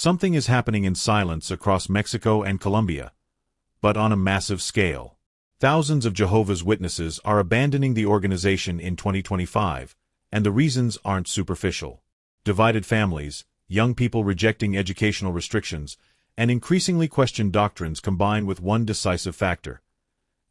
Something is happening in silence across Mexico and Colombia, but on a massive scale. Thousands of Jehovah's Witnesses are abandoning the organization in 2025, and the reasons aren't superficial. Divided families, young people rejecting educational restrictions, and increasingly questioned doctrines combine with one decisive factor: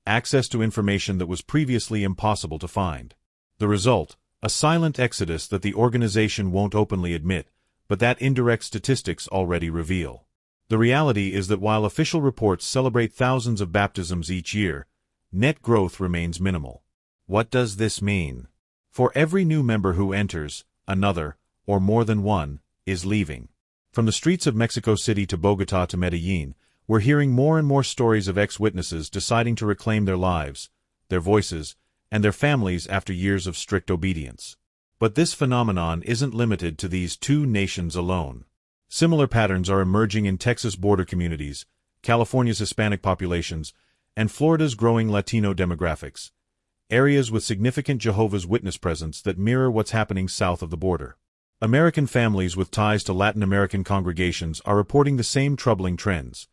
access to information that was previously impossible to find. The result: a silent exodus that the organization won't openly admit, but that indirect statistics already reveal. The reality is that while official reports celebrate thousands of baptisms each year, net growth remains minimal. What does this mean? For every new member who enters, another, or more than one, is leaving. From the streets of Mexico City to Bogotá to Medellín, we're hearing more and more stories of ex-witnesses deciding to reclaim their lives, their voices, and their families after years of strict obedience. But this phenomenon isn't limited to these two nations alone. Similar patterns are emerging in Texas border communities, California's Hispanic populations, and Florida's growing Latino demographics, areas with significant Jehovah's Witness presence that mirror what's happening south of the border. American families with ties to Latin American congregations are reporting the same troubling trends: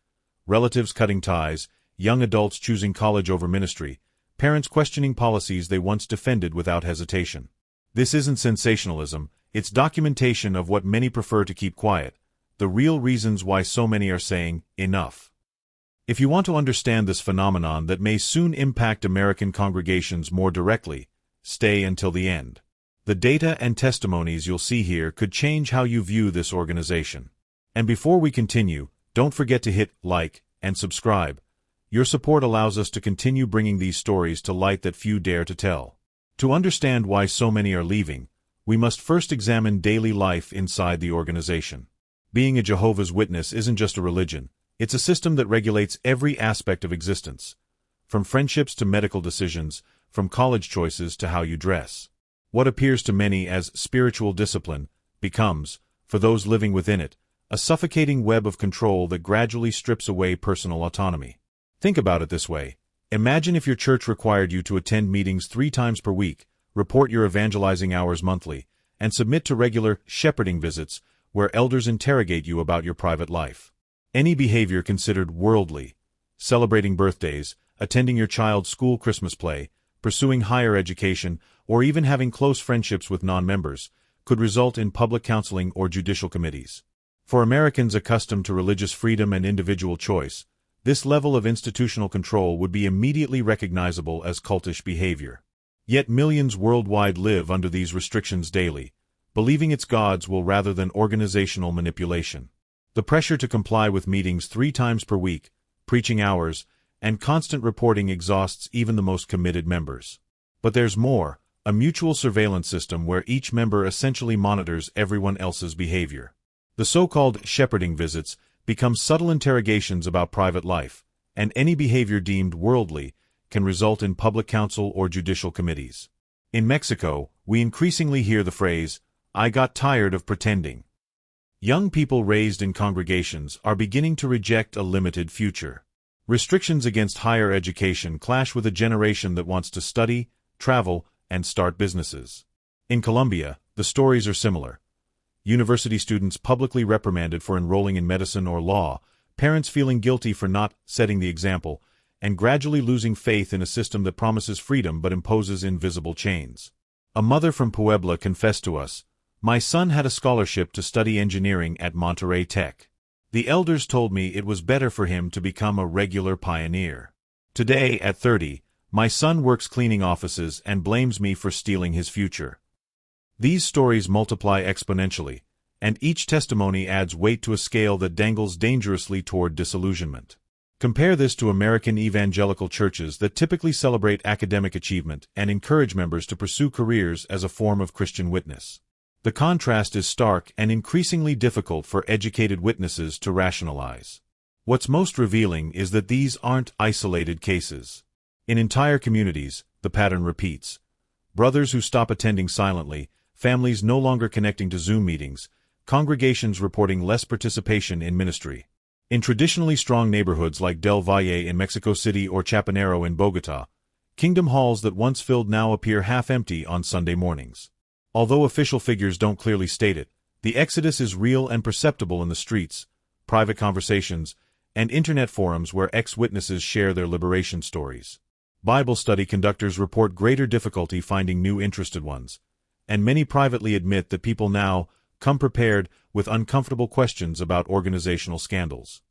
relatives cutting ties, young adults choosing college over ministry, parents questioning policies they once defended without hesitation. This isn't sensationalism, it's documentation of what many prefer to keep quiet, the real reasons why so many are saying, enough. If you want to understand this phenomenon that may soon impact American congregations more directly, stay until the end. The data and testimonies you'll see here could change how you view this organization. And before we continue, don't forget to hit like and subscribe. Your support allows us to continue bringing these stories to light that few dare to tell. To understand why so many are leaving, we must first examine daily life inside the organization. Being a Jehovah's Witness isn't just a religion, it's a system that regulates every aspect of existence, from friendships to medical decisions, from college choices to how you dress. What appears to many as spiritual discipline becomes, for those living within it, a suffocating web of control that gradually strips away personal autonomy. Think about it this way. Imagine if your church required you to attend meetings 3 times per week, report your evangelizing hours monthly, and submit to regular shepherding visits where elders interrogate you about your private life. Any behavior considered worldly, celebrating birthdays, attending your child's school Christmas play, pursuing higher education, or even having close friendships with non-members, could result in public counseling or judicial committees. For Americans accustomed to religious freedom and individual choice, this level of institutional control would be immediately recognizable as cultish behavior. Yet millions worldwide live under these restrictions daily, believing it's God's will rather than organizational manipulation. The pressure to comply with meetings 3 times per week, preaching hours, and constant reporting exhausts even the most committed members. But there's more: a mutual surveillance system where each member essentially monitors everyone else's behavior. The so-called shepherding visits become subtle interrogations about private life, and any behavior deemed worldly can result in public counsel or judicial committees. In Mexico, we increasingly hear the phrase, "I got tired of pretending." Young people raised in congregations are beginning to reject a limited future. Restrictions against higher education clash with a generation that wants to study, travel, and start businesses. In Colombia, the stories are similar. University students publicly reprimanded for enrolling in medicine or law, parents feeling guilty for not setting the example, and gradually losing faith in a system that promises freedom but imposes invisible chains. A mother from Puebla confessed to us, "My son had a scholarship to study engineering at Monterrey Tech. The elders told me it was better for him to become a regular pioneer. Today, at 30, my son works cleaning offices and blames me for stealing his future." These stories multiply exponentially, and each testimony adds weight to a scale that dangles dangerously toward disillusionment. Compare this to American evangelical churches that typically celebrate academic achievement and encourage members to pursue careers as a form of Christian witness. The contrast is stark and increasingly difficult for educated witnesses to rationalize. What's most revealing is that these aren't isolated cases. In entire communities, the pattern repeats. Brothers who stop attending silently, families no longer connecting to Zoom meetings, congregations reporting less participation in ministry. In traditionally strong neighborhoods like Del Valle in Mexico City or Chapinero in Bogotá, kingdom halls that once filled now appear half-empty on Sunday mornings. Although official figures don't clearly state it, The exodus is real and perceptible in the streets, private conversations, and internet forums where ex-witnesses share their liberation stories. Bible study conductors report greater difficulty finding new interested ones, and many privately admit that people now come prepared with uncomfortable questions about organizational scandals.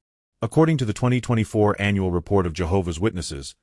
According to the 2024 Annual Report of Jehovah's Witnesses,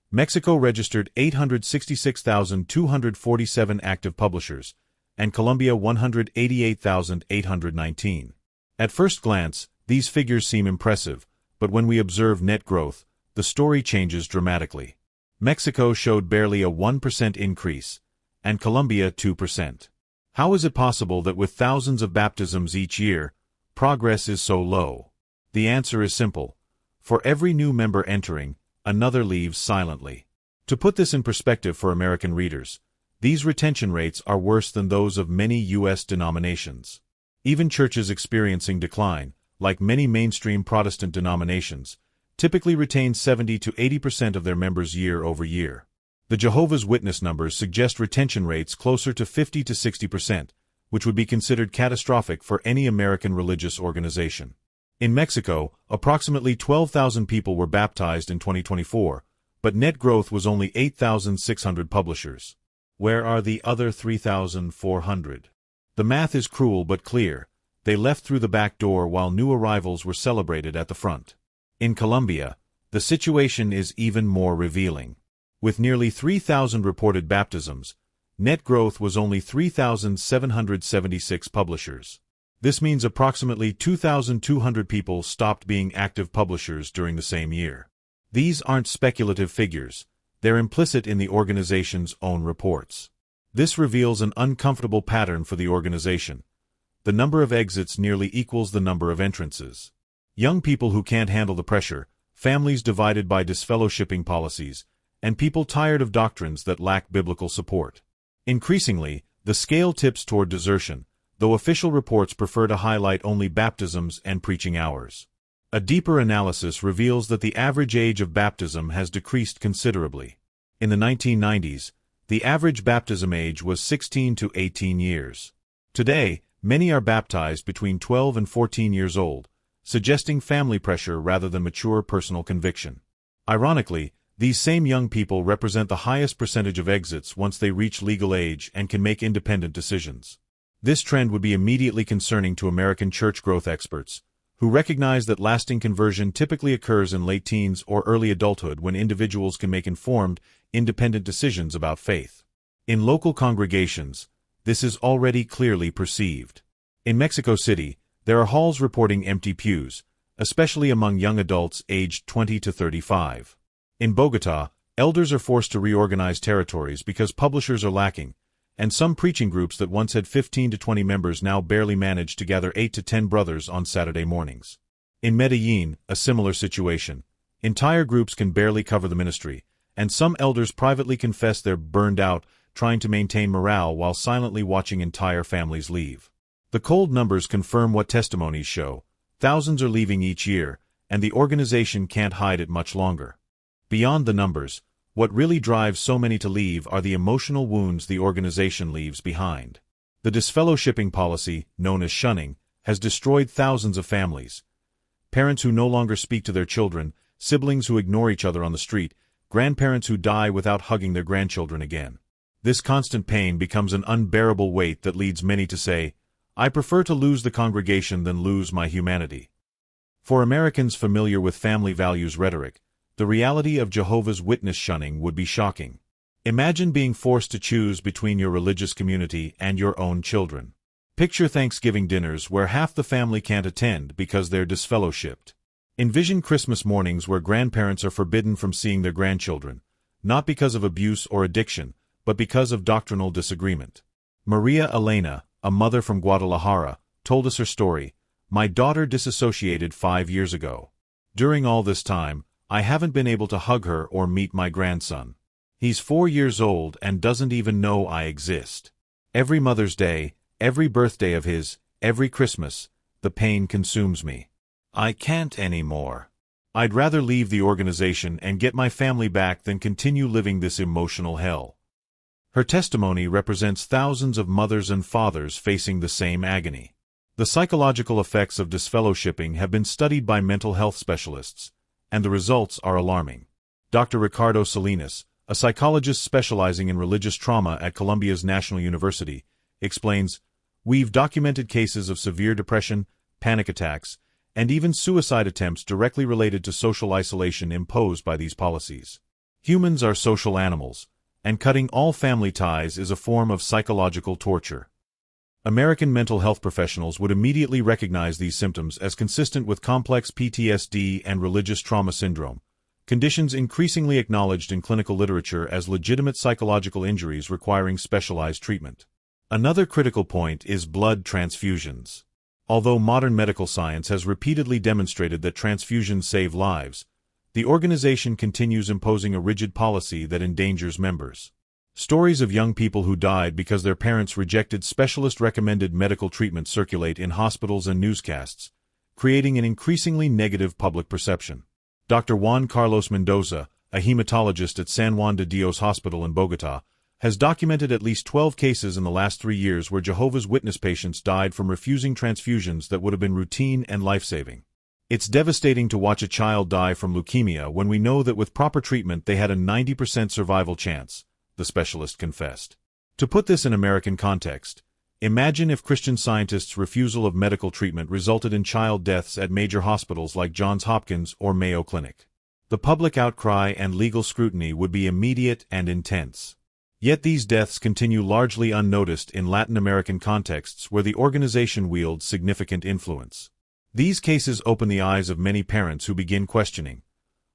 Mexico registered 866,247 active publishers, and Colombia 188,819. At first glance, these figures seem impressive, but when we observe net growth, the story changes dramatically. Mexico showed barely a 1% increase, and Colombia 2%. How is it possible that with thousands of baptisms each year, progress is so low? The answer is simple. For every new member entering, another leaves silently. To put this in perspective for American readers, these retention rates are worse than those of many U.S. denominations. Even churches experiencing decline, like many mainstream Protestant denominations, typically retain 70 to 80% of their members year over year. The Jehovah's Witness numbers suggest retention rates closer to 50 to 60%, which would be considered catastrophic for any American religious organization. In Mexico, approximately 12,000 people were baptized in 2024, but net growth was only 8,600 publishers. Where are the other 3,400? The math is cruel but clear. They left through the back door while new arrivals were celebrated at the front. In Colombia, the situation is even more revealing. With nearly 3,000 reported baptisms, net growth was only 3,776 publishers. This means approximately 2,200 people stopped being active publishers during the same year. These aren't speculative figures. They're implicit in the organization's own reports. This reveals an uncomfortable pattern for the organization. The number of exits nearly equals the number of entrances. Young people who can't handle the pressure, families divided by disfellowshipping policies, and people tired of doctrines that lack biblical support. Increasingly, the scale tips toward desertion, though official reports prefer to highlight only baptisms and preaching hours. A deeper analysis reveals that the average age of baptism has decreased considerably. In the 1990s, the average baptism age was 16 to 18 years. Today, many are baptized between 12 and 14 years old, suggesting family pressure rather than mature personal conviction. Ironically, these same young people represent the highest percentage of exits once they reach legal age and can make independent decisions. This trend would be immediately concerning to American church growth experts, who recognize that lasting conversion typically occurs in late teens or early adulthood when individuals can make informed, independent decisions about faith. In local congregations, this is already clearly perceived. In Mexico City, there are halls reporting empty pews, especially among young adults aged 20 to 35. In Bogotá, elders are forced to reorganize territories because publishers are lacking, and some preaching groups that once had 15 to 20 members now barely manage to gather 8 to 10 brothers on Saturday mornings. In Medellin, a similar situation. Entire groups can barely cover the ministry, and some elders privately confess they're burned out trying to maintain morale while silently watching entire families leave. The cold numbers confirm what testimonies show. Thousands are leaving each year, and the organization can't hide it much longer. Beyond the numbers, what really drives so many to leave are the emotional wounds the organization leaves behind. The disfellowshipping policy, known as shunning, has destroyed thousands of families. Parents who no longer speak to their children, siblings who ignore each other on the street, grandparents who die without hugging their grandchildren again. This constant pain becomes an unbearable weight that leads many to say, "I prefer to lose the congregation than lose my humanity." For Americans familiar with family values rhetoric, the reality of Jehovah's Witness shunning would be shocking. Imagine being forced to choose between your religious community and your own children. Picture Thanksgiving dinners where half the family can't attend because they're disfellowshipped. Envision Christmas mornings where grandparents are forbidden from seeing their grandchildren, not because of abuse or addiction, but because of doctrinal disagreement. Maria Elena, a mother from Guadalajara, told us her story. "My daughter disassociated 5 years ago. During all this time, I haven't been able to hug her or meet my grandson. He's 4 years old and doesn't even know I exist. Every Mother's Day, every birthday of his, every Christmas, the pain consumes me. I can't anymore. I'd rather leave the organization and get my family back than continue living this emotional hell." Her testimony represents thousands of mothers and fathers facing the same agony. The psychological effects of disfellowshipping have been studied by mental health specialists, and the results are alarming. Dr. Ricardo Salinas, a psychologist specializing in religious trauma at Colombia's National University, explains, "We've documented cases of severe depression, panic attacks, and even suicide attempts directly related to social isolation imposed by these policies. Humans are social animals, and cutting all family ties is a form of psychological torture." American mental health professionals would immediately recognize these symptoms as consistent with complex PTSD and religious trauma syndrome, conditions increasingly acknowledged in clinical literature as legitimate psychological injuries requiring specialized treatment. Another critical point is blood transfusions. Although modern medical science has repeatedly demonstrated that transfusions save lives, the organization continues imposing a rigid policy that endangers members. Stories of young people who died because their parents rejected specialist-recommended medical treatment circulate in hospitals and newscasts, creating an increasingly negative public perception. Dr. Juan Carlos Mendoza, a hematologist at San Juan de Dios Hospital in Bogotá, has documented at least 12 cases in the last 3 years where Jehovah's Witness patients died from refusing transfusions that would have been routine and life-saving. It's devastating to watch a child die from leukemia when we know that with proper treatment they had a 90% survival chance, the specialist confessed. To put this in American context, imagine if Christian Scientist's refusal of medical treatment resulted in child deaths at major hospitals like Johns Hopkins or Mayo Clinic. The public outcry and legal scrutiny would be immediate and intense. Yet these deaths continue largely unnoticed in Latin American contexts where the organization wields significant influence. These cases open the eyes of many parents who begin questioning,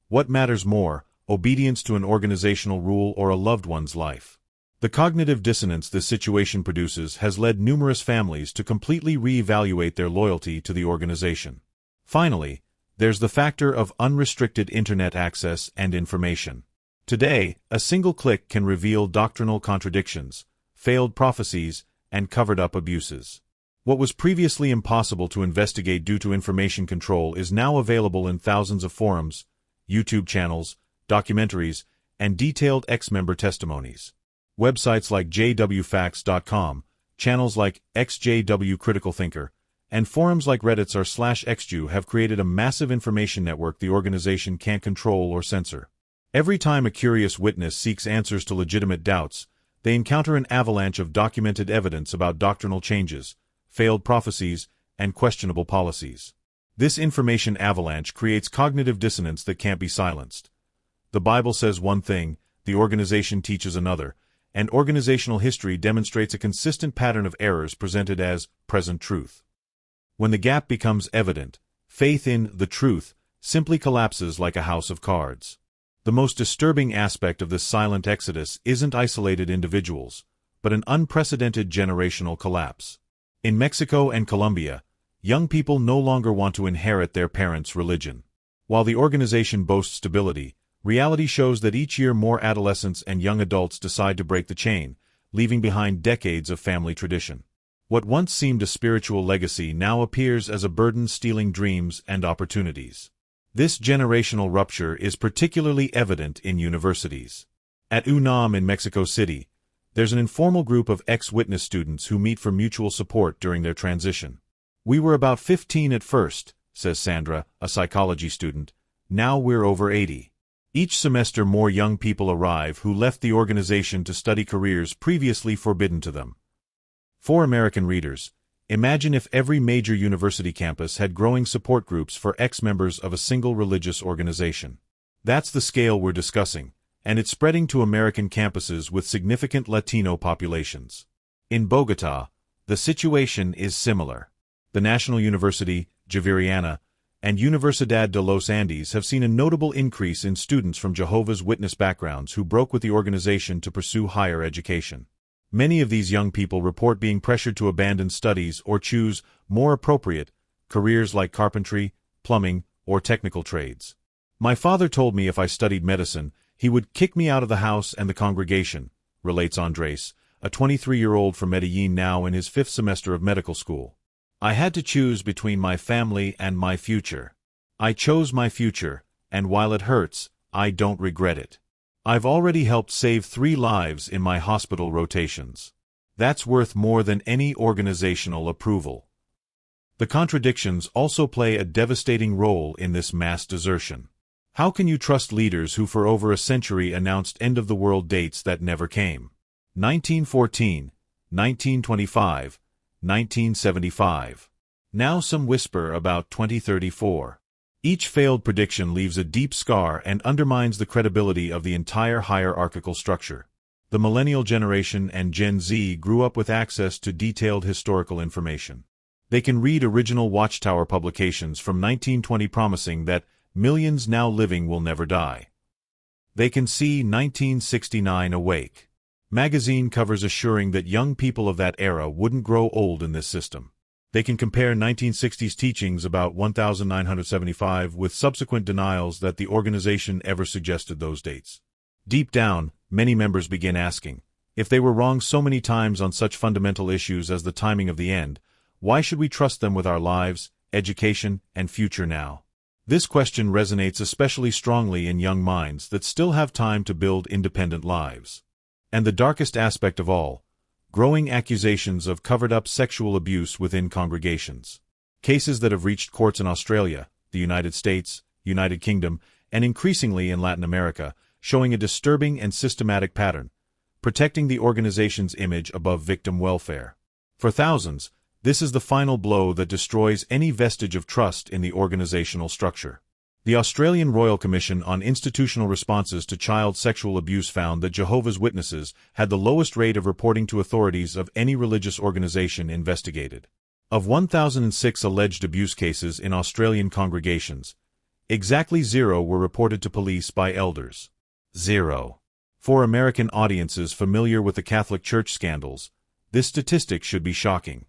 what matters more, obedience to an organizational rule or a loved one's life? The cognitive dissonance this situation produces has led numerous families to completely reevaluate their loyalty to the organization. Finally, there's the factor of unrestricted internet access and information. Today, a single click can reveal doctrinal contradictions, failed prophecies, and covered-up abuses. What was previously impossible to investigate due to information control is now available in thousands of forums, YouTube channels, documentaries, and detailed ex-member testimonies. Websites like jwfacts.com, channels like XJW Critical Thinker, and forums like Reddit's r/xju have created a massive information network the organization can't control or censor. Every time a curious witness seeks answers to legitimate doubts, they encounter an avalanche of documented evidence about doctrinal changes, failed prophecies, and questionable policies. This information avalanche creates cognitive dissonance that can't be silenced. The Bible says one thing, the organization teaches another, and organizational history demonstrates a consistent pattern of errors presented as present truth. When the gap becomes evident, faith in the truth simply collapses like a house of cards. The most disturbing aspect of this silent exodus isn't isolated individuals, but an unprecedented generational collapse. In Mexico and Colombia, young people no longer want to inherit their parents' religion. While the organization boasts stability, reality shows that each year more adolescents and young adults decide to break the chain, leaving behind decades of family tradition. What once seemed a spiritual legacy now appears as a burden stealing dreams and opportunities. This generational rupture is particularly evident in universities. At UNAM in Mexico City, there's an informal group of ex-witness students who meet for mutual support during their transition. "We were about 15 at first," says Sandra, a psychology student. "Now we're over 80. Each semester more young people arrive who left the organization to study careers previously forbidden to them." For American readers, imagine if every major university campus had growing support groups for ex-members of a single religious organization. That's the scale we're discussing, and it's spreading to American campuses with significant Latino populations. In Bogotá, the situation is similar. The National University, Javeriana, and Universidad de los Andes have seen a notable increase in students from Jehovah's Witness backgrounds who broke with the organization to pursue higher education. Many of these young people report being pressured to abandon studies or choose more appropriate careers like carpentry, plumbing, or technical trades. "My father told me if I studied medicine, he would kick me out of the house and the congregation," relates Andres, a 23-year-old from Medellin now in his 5th semester of medical school. "I had to choose between my family and my future. I chose my future, and while it hurts, I don't regret it. I've already helped save 3 lives in my hospital rotations. That's worth more than any organizational approval." The contradictions also play a devastating role in this mass desertion. How can you trust leaders who for over a century announced end-of-the-world dates that never came? 1914, 1925, 1975. Now some whisper about 2034. Each failed prediction leaves a deep scar and undermines the credibility of the entire hierarchical structure. The millennial generation and Gen Z grew up with access to detailed historical information. They can read original Watchtower publications from 1920 promising that millions now living will never die. They can see 1969 Awake magazine covers assuring that young people of that era wouldn't grow old in this system. They can compare 1960s teachings about 1975 with subsequent denials that the organization ever suggested those dates. Deep down, many members begin asking, if they were wrong so many times on such fundamental issues as the timing of the end, why should we trust them with our lives, education, and future now? This question resonates especially strongly in young minds that still have time to build independent lives. And the darkest aspect of all, growing accusations of covered-up sexual abuse within congregations. Cases that have reached courts in Australia, the United States, United Kingdom, and increasingly in Latin America, showing a disturbing and systematic pattern, protecting the organization's image above victim welfare. For thousands, this is the final blow that destroys any vestige of trust in the organizational structure. The Australian Royal Commission on Institutional Responses to Child Sexual Abuse found that Jehovah's Witnesses had the lowest rate of reporting to authorities of any religious organization investigated. Of 1,006 alleged abuse cases in Australian congregations, exactly 0 were reported to police by elders. 0. For American audiences familiar with the Catholic Church scandals, this statistic should be shocking.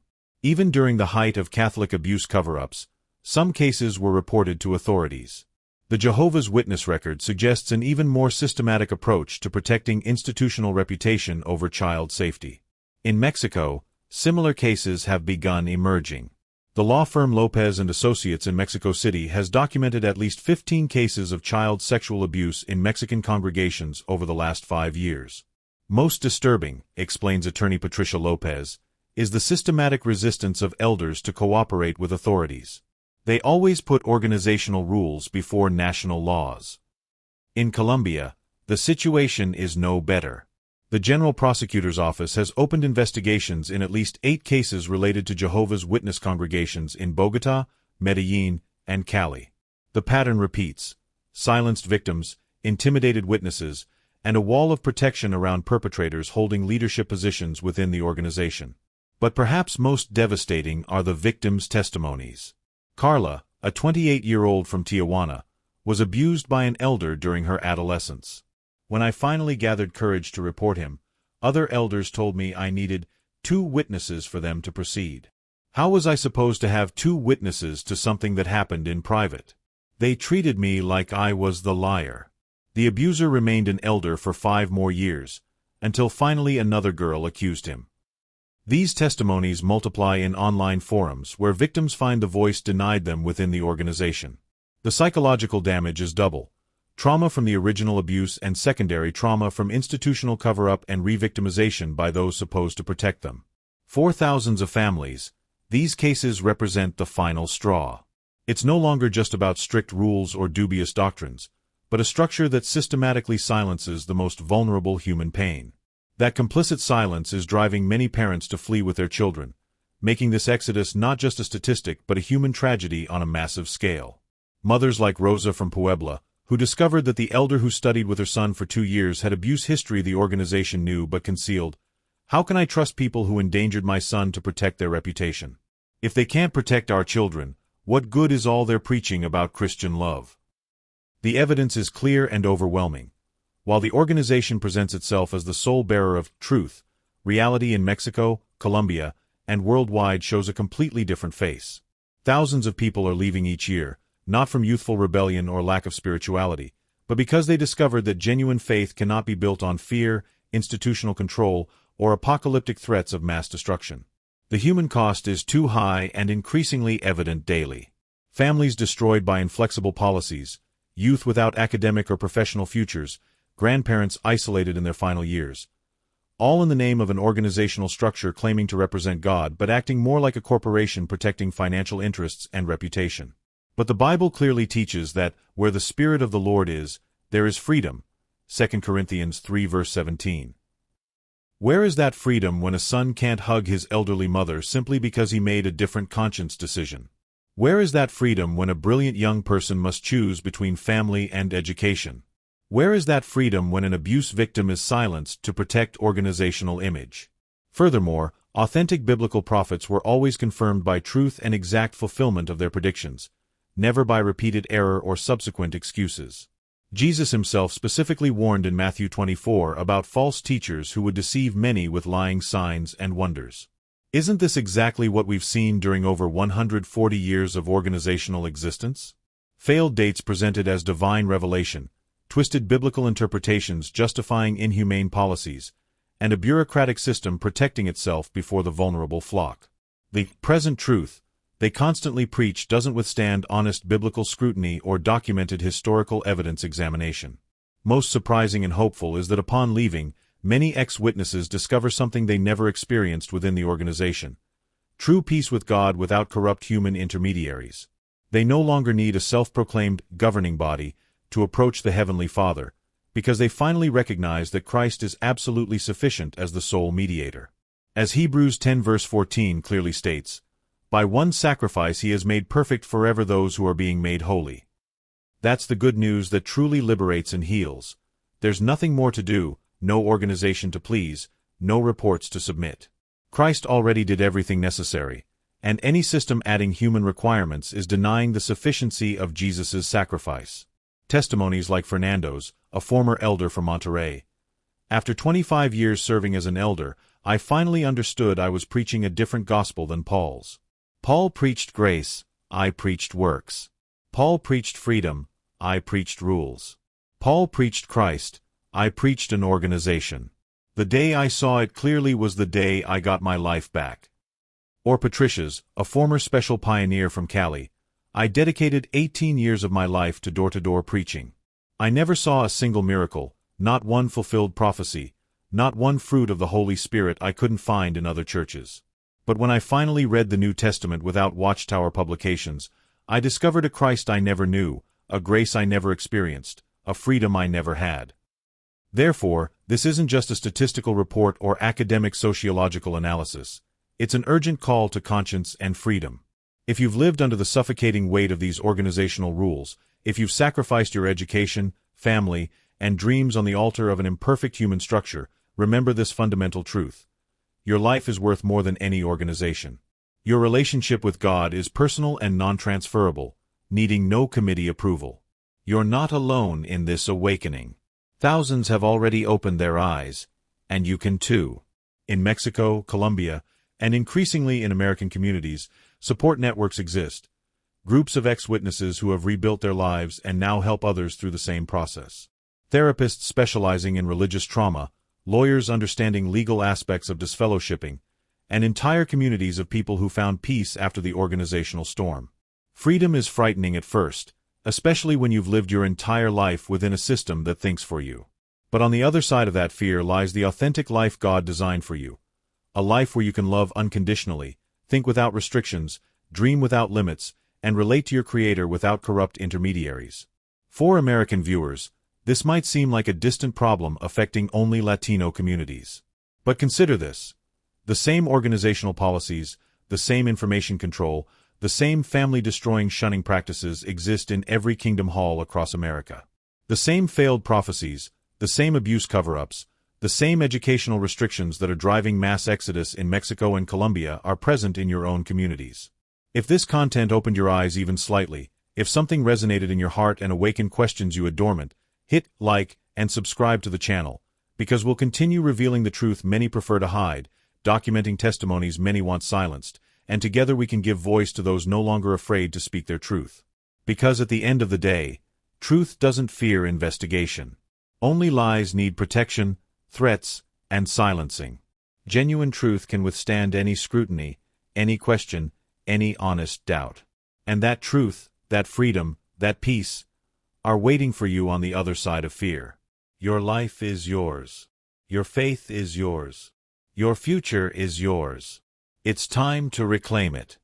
Even during the height of Catholic abuse cover-ups, some cases were reported to authorities. The Jehovah's Witness record suggests an even more systematic approach to protecting institutional reputation over child safety. In Mexico, similar cases have begun emerging. The law firm Lopez and Associates in Mexico City has documented at least 15 cases of child sexual abuse in Mexican congregations over the last 5 years. Most disturbing, explains attorney Patricia Lopez, is the systematic resistance of elders to cooperate with authorities. They always put organizational rules before national laws. In Colombia, the situation is no better. The General Prosecutor's Office has opened investigations in at least 8 cases related to Jehovah's Witness congregations in Bogotá, Medellín, and Cali. The pattern repeats: silenced victims, intimidated witnesses, and a wall of protection around perpetrators holding leadership positions within the organization. But perhaps most devastating are the victims' testimonies. Carla, a 28-year-old from Tijuana, was abused by an elder during her adolescence. When I finally gathered courage to report him, other elders told me I needed 2 witnesses for them to proceed. How was I supposed to have 2 witnesses to something that happened in private? They treated me like I was the liar. The abuser remained an elder for 5 more years, until finally another girl accused him. These testimonies multiply in online forums where victims find the voice denied them within the organization. The psychological damage is double: trauma from the original abuse and secondary trauma from institutional cover-up and re-victimization by those supposed to protect them. For thousands of families, these cases represent the final straw. It's no longer just about strict rules or dubious doctrines, but a structure that systematically silences the most vulnerable human pain. That complicit silence is driving many parents to flee with their children, making this exodus not just a statistic but a human tragedy on a massive scale. Mothers like Rosa from Puebla, who discovered that the elder who studied with her son for 2 years had abuse history the organization knew but concealed. How can I trust people who endangered my son to protect their reputation? If they can't protect our children, what good is all their preaching about Christian love? The evidence is clear and overwhelming. While the organization presents itself as the sole bearer of truth, reality in Mexico, Colombia, and worldwide shows a completely different face. Thousands of people are leaving each year, not from youthful rebellion or lack of spirituality, but because they discovered that genuine faith cannot be built on fear, institutional control, or apocalyptic threats of mass destruction. The human cost is too high and increasingly evident daily. Families destroyed by inflexible policies, youth without academic or professional futures, grandparents isolated in their final years. all in the name of an organizational structure claiming to represent God but acting more like a corporation protecting financial interests and reputation. But the Bible clearly teaches that, where the Spirit of the Lord is, there is freedom. 2 Corinthians 3 verse 17. Where is that freedom when a son can't hug his elderly mother simply because he made a different conscience decision? Where is that freedom when a brilliant young person must choose between family and education? Where is that freedom when an abuse victim is silenced to protect organizational image? Furthermore, authentic biblical prophets were always confirmed by truth and exact fulfillment of their predictions, never by repeated error or subsequent excuses. Jesus himself specifically warned in Matthew 24 about false teachers who would deceive many with lying signs and wonders. Isn't this exactly what we've seen during over 140 years of organizational existence? Failed dates presented as divine revelation, twisted biblical interpretations justifying inhumane policies, and a bureaucratic system protecting itself before the vulnerable flock. The present truth they constantly preach doesn't withstand honest biblical scrutiny or documented historical evidence examination. Most surprising and hopeful is that upon leaving, many ex-witnesses discover something they never experienced within the organization: true peace with God without corrupt human intermediaries. They no longer need a self-proclaimed governing body to approach the Heavenly Father, because they finally recognize that Christ is absolutely sufficient as the sole mediator. As Hebrews 10 verse 14 clearly states, by one sacrifice he has made perfect forever those who are being made holy. That's the good news that truly liberates and heals. There's nothing more to do, no organization to please, no reports to submit. Christ already did everything necessary, and any system adding human requirements is denying the sufficiency of Jesus' sacrifice. Testimonies like Fernando's, a former elder from Monterrey. After 25 years serving as an elder, I finally understood I was preaching a different gospel than Paul's. Paul preached grace, I preached works. Paul preached freedom, I preached rules. Paul preached Christ, I preached an organization. The day I saw it clearly was the day I got my life back. Or Patricia's, a former special pioneer from Cali. I dedicated 18 years of my life to door-to-door preaching. I never saw a single miracle, not one fulfilled prophecy, not one fruit of the Holy Spirit I couldn't find in other churches. But when I finally read the New Testament without Watchtower publications, I discovered a Christ I never knew, a grace I never experienced, a freedom I never had. Therefore, this isn't just a statistical report or academic sociological analysis. It's an urgent call to conscience and freedom. If you've lived under the suffocating weight of these organizational rules, if you've sacrificed your education, family, and dreams on the altar of an imperfect human structure, remember this fundamental truth. Your life is worth more than any organization. Your relationship with God is personal and non-transferable, needing no committee approval. You're not alone in this awakening. Thousands have already opened their eyes, and you can too. In Mexico, Colombia, and increasingly in American communities, support networks exist. Groups of ex-witnesses who have rebuilt their lives and now help others through the same process. Therapists specializing in religious trauma, lawyers understanding legal aspects of disfellowshipping, and entire communities of people who found peace after the organizational storm. Freedom is frightening at first, especially when you've lived your entire life within a system that thinks for you. But on the other side of that fear lies the authentic life God designed for you. A life where you can love unconditionally, think without restrictions, dream without limits, and relate to your Creator without corrupt intermediaries. For American viewers, this might seem like a distant problem affecting only Latino communities. But consider this. The same organizational policies, the same information control, the same family-destroying shunning practices exist in every kingdom hall across America. The same failed prophecies, the same abuse cover-ups, the same educational restrictions that are driving mass exodus in Mexico and Colombia are present in your own communities. If this content opened your eyes even slightly, if something resonated in your heart and awakened questions you had dormant, hit like and subscribe to the channel, because we'll continue revealing the truth many prefer to hide, documenting testimonies many want silenced, and together we can give voice to those no longer afraid to speak their truth. Because at the end of the day, truth doesn't fear investigation. Only lies need protection, threats, and silencing. Genuine truth can withstand any scrutiny, any question, any honest doubt. And that truth, that freedom, that peace, are waiting for you on the other side of fear. Your life is yours. Your faith is yours. Your future is yours. It's time to reclaim it.